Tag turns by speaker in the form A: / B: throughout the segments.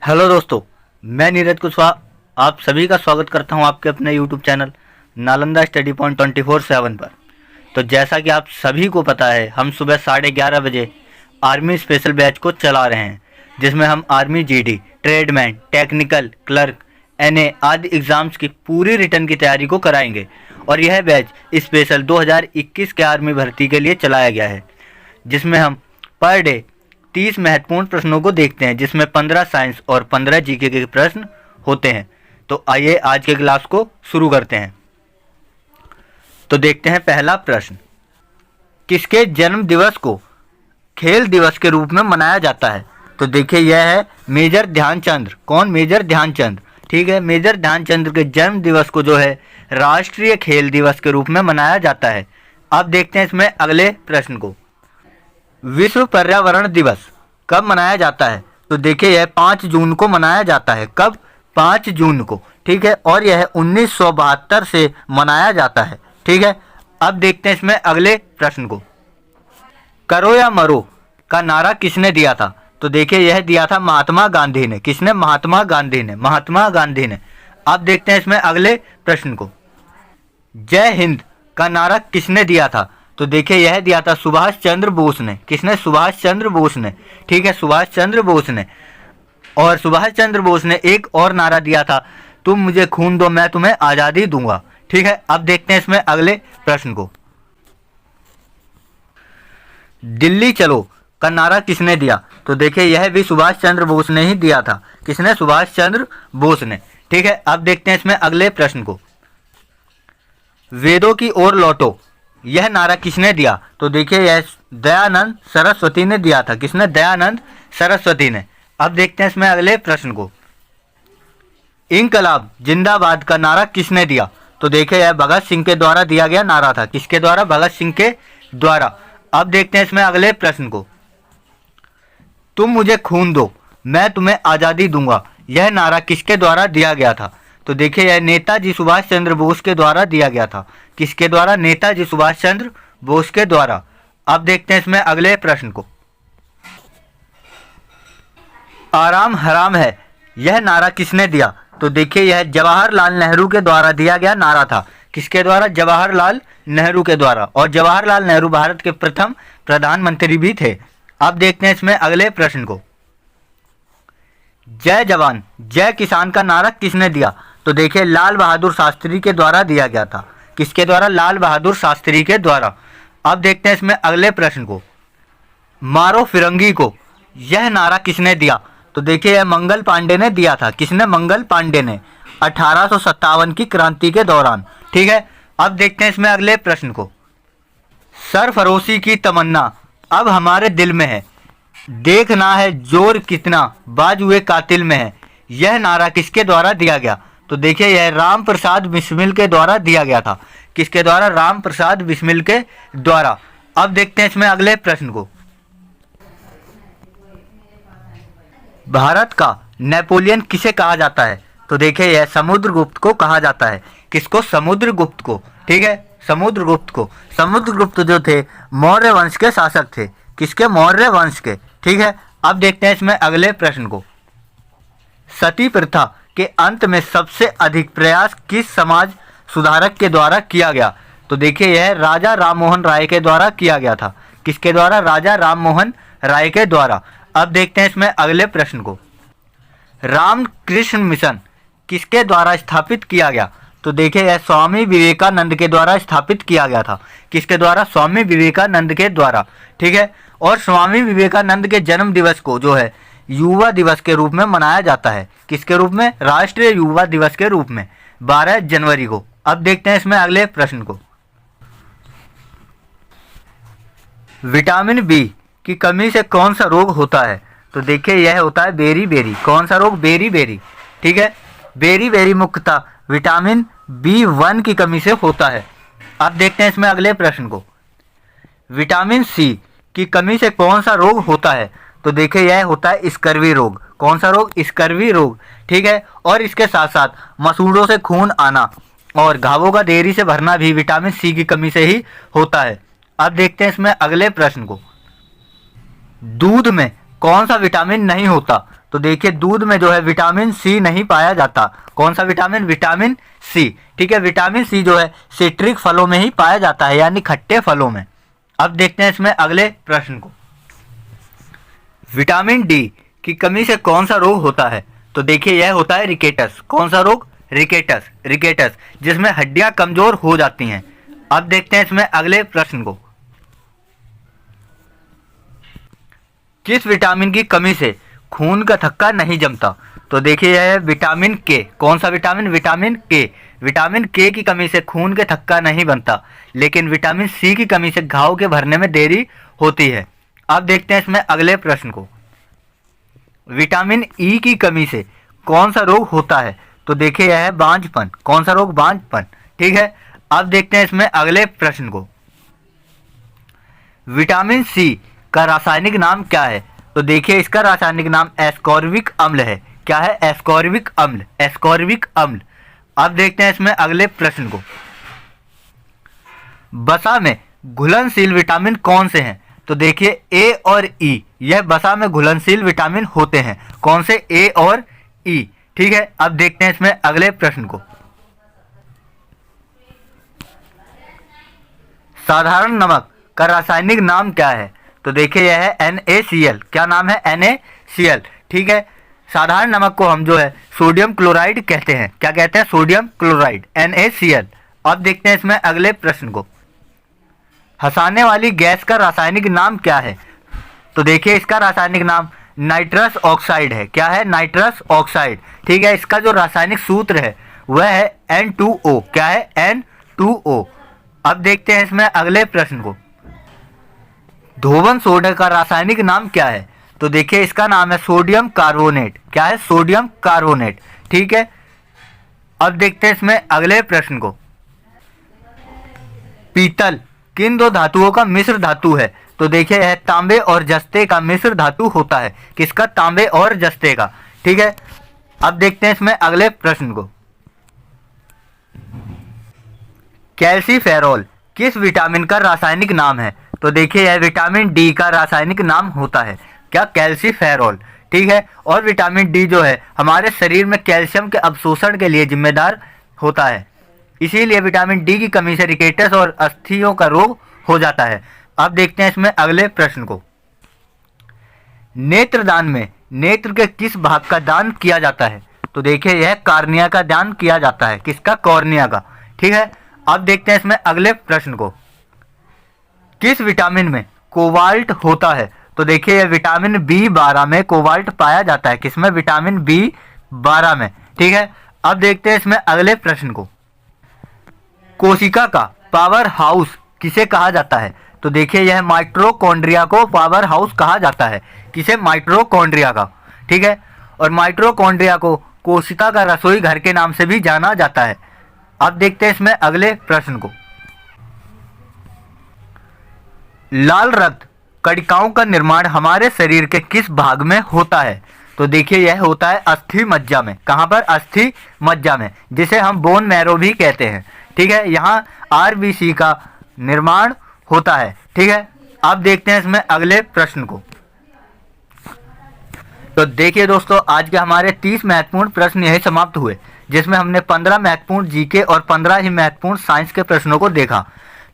A: Hello दोस्तों, मैं नीरज कुशवाहा आप सभी का स्वागत करता हूं आपके अपने YouTube channel Nalanda study point 24/7 पर। तो जैसा कि आप सभी को पता है, हम सुबह 11:30 बजे आर्मी स्पेशल बैच को चला रहे हैं, जिसमें हम army GD, tradesman, technical, clerk, NA आदि एग्ज़ाम्स की पूरी रिटर्न की तैयारी को कराएंगे। और यह बैच स्पेशल 2021 के आर्मी भर्ती के लिए चलाया गया है, जिसमें हम पर डे 30 महत्वपूर्ण प्रश्नों को देखते हैं, जिसमें 15 साइंस और 15 जीके के प्रश्न होते हैं। तो आइए आज के क्लास को शुरू करते हैं। तो देखते हैं पहला प्रश्न, किसके जन्म दिवस को खेल दिवस के रूप में मनाया जाता है? तो देखिए यह है मेजर ध्यानचंद। कौन? मेजर ध्यानचंद। ठीक है, मेजर ध्यानचंद के जन्म दिवस को जो है राष्ट्रीय खेल दिवस के रूप में मनाया जाता है। अब देखते हैं इसमें अगले प्रश्न को, विश्व पर्यावरण दिवस कब मनाया जाता है? तो देखिए यह 5 जून को मनाया जाता है। कब? 5 जून को। ठीक है, और यह 1972 से मनाया जाता है। ठीक है, अब देखते हैं इसमें अगले प्रश्न को, करो या मरो का नारा किसने दिया था? तो देखिए यह दिया था महात्मा गांधी ने। किसने? महात्मा गांधी ने। महात्मा गांधी ने। अब देखते हैं इसमें अगले प्रश्न को, जय हिंद का नारा किसने दिया था? तो देखिए यह दिया था सुभाष चंद्र बोस ने। किसने? सुभाष चंद्र बोस ने। ठीक है, सुभाष चंद्र बोस ने। और सुभाष चंद्र बोस ने एक और नारा दिया था, तुम मुझे खून दो मैं तुम्हें आज़ादी दूंगा। ठीक है, अब देखते हैं इसमें अगले प्रश्न को, दिल्ली चलो का नारा किसने दिया? तो देखिए यह भी सुभाष चंद्र बोस ने ही दिया था। किसने? सुभाष चंद्र बोस ने। ठीक है, अब देखते हैं इसमें अगले प्रश्न को, वेदों की ओर लौटो यह नारा किसने दिया? तो देखिए यह दयानंद सरस्वती ने दिया था। किसने? दयानंद सरस्वती ने। अब देखते हैं इसमें अगले प्रश्न को, इंकलाब जिंदाबाद का नारा किसने दिया? तो देखिए यह भगत सिंह के द्वारा दिया गया नारा था। किसके द्वारा? भगत सिंह के द्वारा। अब देखते हैं इसमें अगले प्रश्न को, तुम मुझे खून दो मैं तुम्हें आज़ादी दूंगा यह नारा किसके द्वारा दिया गया था? तो देखिए यह नेताजी सुभाष चंद्र बोस के द्वारा दिया गया था। किसके द्वारा? नेताजी सुभाष चंद्र बोस के द्वारा। अब देखते हैं इसमें अगले प्रश्न को, आराम हराम है यह नारा किसने दिया? तो देखिए यह जवाहरलाल नेहरू के द्वारा दिया गया नारा था। किसके द्वारा? जवाहरलाल नेहरू के द्वारा। और जवाहरलाल नेहरू भारत के प्रथम प्रधानमंत्री भी थे। अब देखते हैं इसमें अगले प्रश्न को, जय जवान जय किसान का नारा किसने दिया? तो देखिए लाल बहादुर शास्त्री के द्वारा दिया गया था। किसके द्वारा? लाल बहादुर शास्त्री के द्वारा। अब देखते हैं इसमें अगले प्रश्न को, मारो फिरंगी को यह नारा किसने दिया? तो देखिए यह मंगल पांडे ने दिया था। किसने? मंगल पांडे ने, 1857 की क्रांति के दौरान। ठीक है, अब देखते हैं इसमें अगले प्रश्न को, सरफरोशी की तमन्ना अब हमारे दिल में है देखना है जोर कितना बाजुए कातिल में है यह नारा किसके द्वारा दिया गया? तो देखिए यह राम प्रसाद बिस्मिल के द्वारा दिया गया था। किसके द्वारा? राम प्रसाद बिस्मिल के द्वारा। अब देखते हैं इसमें अगले प्रश्न को, भारत का नेपोलियन किसे कहा जाता है? तो देखिए यह समुद्रगुप्त को कहा जाता है। किसको? समुद्रगुप्त को। ठीक है, समुद्रगुप्त को। समुद्रगुप्त जो थे मौर्य वंश के शासक थे। किसके? मौर्य वंश के। ठीक है, अब देखते हैं इसमें अगले प्रश्न को, सती प्रथा के अंत में सबसे अधिक प्रयास किस समाज सुधारक के द्वारा किया गया? तो देखिए यह राजा राममोहन राय के द्वारा किया गया था। किसके द्वारा? राजा राममोहन राय के द्वारा। अब देखते हैं इसमें अगले प्रश्न को, रामकृष्ण मिशन किसके द्वारा स्थापित किया गया? तो देखिए यह स्वामी विवेकानंद के द्वारा स्थापित किया गया था। किसके द्वारा? स्वामी विवेकानंद के द्वारा। ठीक है, और स्वामी विवेकानंद के जन्म दिवस को जो है युवा दिवस के रूप में मनाया जाता है। किसके रूप में? राष्ट्रीय युवा दिवस के रूप में, 12 जनवरी को। अब देखते हैं इसमें अगले प्रश्न को, विटामिन बी की कमी से कौन सा रोग होता है? तो देखिए यह होता है बेरी बेरी। कौन सा रोग? Beriberi. ठीक है, बेरी बेरी मुख्यतः विटामिन B1 की कमी से होता है। अब देखते हैं इसमें अगले प्रश्न को, विटामिन सी की कमी से कौन सा रोग होता है? तो देखिए यह होता है स्कर्वी रोग। कौन सा रोग? स्कर्वी रोग। ठीक है, और इसके साथ साथ मसूड़ों से खून आना और घावों का देरी से भरना भी विटामिन सी की कमी से ही होता है। अब देखते हैं इसमें अगले प्रश्न को, दूध में कौन सा विटामिन नहीं होता? तो देखिए दूध में जो है विटामिन सी नहीं पाया जाता। कौन सा विटामिन? Vitamin C. ठीक है, विटामिन सी जो है सिट्रिक फलों में ही पाया जाता है, यानी खट्टे फलों में। अब देखते हैं इसमें अगले प्रश्न को। विटामिन डी की कमी से कौन सा रोग होता है? तो देखिए यह होता है रिकेटस। कौन सा रोग? रिकेटस। रिकेटस जिसमें हड्डियां कमजोर हो जाती हैं। अब देखते हैं इसमें अगले प्रश्न को। किस विटामिन की कमी से खून का थक्का नहीं जमता? तो देखिए यह है विटामिन के। कौन सा विटामिन? विटामिन के। विटामिन के की कमी से खून के थक्का नहीं बनता, लेकिन विटामिन सी की कमी से घाव के भरने में देरी होती है। अब देखते हैं इसमें अगले प्रश्न को। विटामिन ई की कमी से कौन सा रोग होता है? तो देखिए यह है बांझपन। कौन सा रोग? बांझपन। ठीक है, अब देखते हैं इसमें अगले प्रश्न को। विटामिन सी का रासायनिक नाम क्या है? तो देखिए इसका रासायनिक नाम एस्कॉर्बिक अम्ल है। क्या है? एस्कॉर्बिक अम्ल। एस्कॉर्बिक अम्ल। अब देखते हैं इसमें अगले प्रश्न को। वसा में घुलनशील विटामिन कौन से हैं? तो देखिए ए और ई, यह वसा में घुलनशील विटामिन होते हैं। कौन से? ए और ई। ठीक है, अब देखते हैं इसमें अगले प्रश्न को। साधारण नमक का रासायनिक नाम क्या है? तो देखिए यह है NaCl। क्या नाम है? NaCl। ठीक है, साधारण नमक को हम जो है सोडियम क्लोराइड कहते हैं। क्या कहते हैं? Sodium chloride, NaCl। अब देखते हैं इसमें अगले प्रश्न को। हंसाने वाली गैस का रासायनिक नाम क्या है? तो देखिए इसका रासायनिक नाम नाइट्रस ऑक्साइड है। क्या है? Nitrous oxide. ठीक है, इसका जो रासायनिक सूत्र है वह है N2O। क्या है? N2O। अब देखते हैं इसमें अगले प्रश्न को। धोवन सोडा का रासायनिक नाम क्या है? तो देखिए इसका नाम है सोडियम कार्बोनेट। क्या है? Sodium carbonate. ठीक है, अब देखते हैं इसमें अगले प्रश्न को। पीतल किन दो धातुओं का मिश्र धातु है? तो देखिए यह तांबे और जस्ते का मिश्र धातु होता है। किसका? तांबे और जस्ते का। ठीक है, अब देखते हैं इसमें अगले प्रश्न को। कैल्सीफेरॉल किस विटामिन का रासायनिक नाम है? तो देखिए यह विटामिन डी का रासायनिक नाम होता है। क्या? कैल्सीफेरॉल। ठीक है, और विटामिन डी जो है हमारे शरीर में कैल्शियम के अवशोषण के लिए जिम्मेदार होता है। इसीलिए विटामिन डी की कमी से रिकेटस और अस्थियों का रोग हो जाता है। अब देखते हैं इसमें अगले प्रश्न को। नेत्रदान में नेत्र के किस भाग का दान किया जाता है? तो देखिए यह कॉर्निया का दान किया जाता है। किसका? कॉर्निया का। ठीक है, अब देखते हैं इसमें अगले प्रश्न को। किस विटामिन में कोबाल्ट होता है? तो देखिए यह विटामिन B12 में कोबाल्ट पाया जाता है। किसमें? विटामिन B12 में। ठीक है, अब देखते हैं इसमें अगले प्रश्न को। कोशिका का पावर हाउस किसे कहा जाता है? तो देखिए यह माइटोकॉन्ड्रिया को पावर हाउस कहा जाता है। किसे? माइटोकॉन्ड्रिया का। ठीक है, और माइटोकॉन्ड्रिया को कोशिका का रसोई घर के नाम से भी जाना जाता है। अब देखते हैं इसमें अगले प्रश्न को। लाल रक्त कणिकाओं का निर्माण हमारे शरीर के किस भाग में होता है? तो देखिए यह होता है अस्थि मज्जा में। कहां पर? अस्थि मज्जा में, जिसे हम बोन मैरो भी कहते हैं। ठीक है, यहाँ RBC का निर्माण होता है। ठीक है, अब देखते हैं इसमें अगले प्रश्न को। तो देखिए दोस्तों, आज के हमारे 30 महत्वपूर्ण प्रश्न यही समाप्त हुए, जिसमें हमने 15 महत्वपूर्ण जीके और 15 ही महत्वपूर्ण साइंस के प्रश्नों को देखा।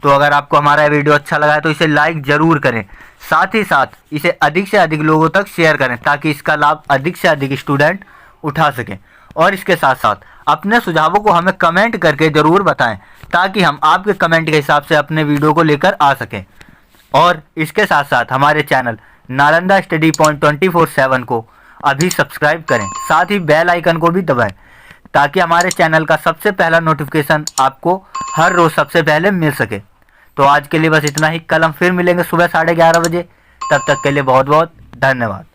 A: तो अगर आपको हमारा वीडियो अच्छा लगा है तो इसे लाइक जरूर करें। साथ ही साथ इसे अधिक से अधिक लोगों तक शेयर करें, ताकि इसका लाभ अधिक से अधिक स्टूडेंट उठा सकें। और इसके साथ साथ अपने सुझावों को हमें कमेंट करके ज़रूर बताएं, ताकि हम आपके कमेंट के हिसाब से अपने वीडियो को लेकर आ सकें। और इसके साथ साथ हमारे चैनल नालंदा स्टडी पॉइंट 24/7 को अभी सब्सक्राइब करें। साथ ही बेल आइकन को भी दबाएं, ताकि हमारे चैनल का सबसे पहला नोटिफिकेशन आपको हर रोज़ सबसे पहले मिल सके। तो आज के लिए बस इतना ही। कल हम फिर मिलेंगे सुबह 11:30 बजे। तब तक के लिए बहुत बहुत धन्यवाद।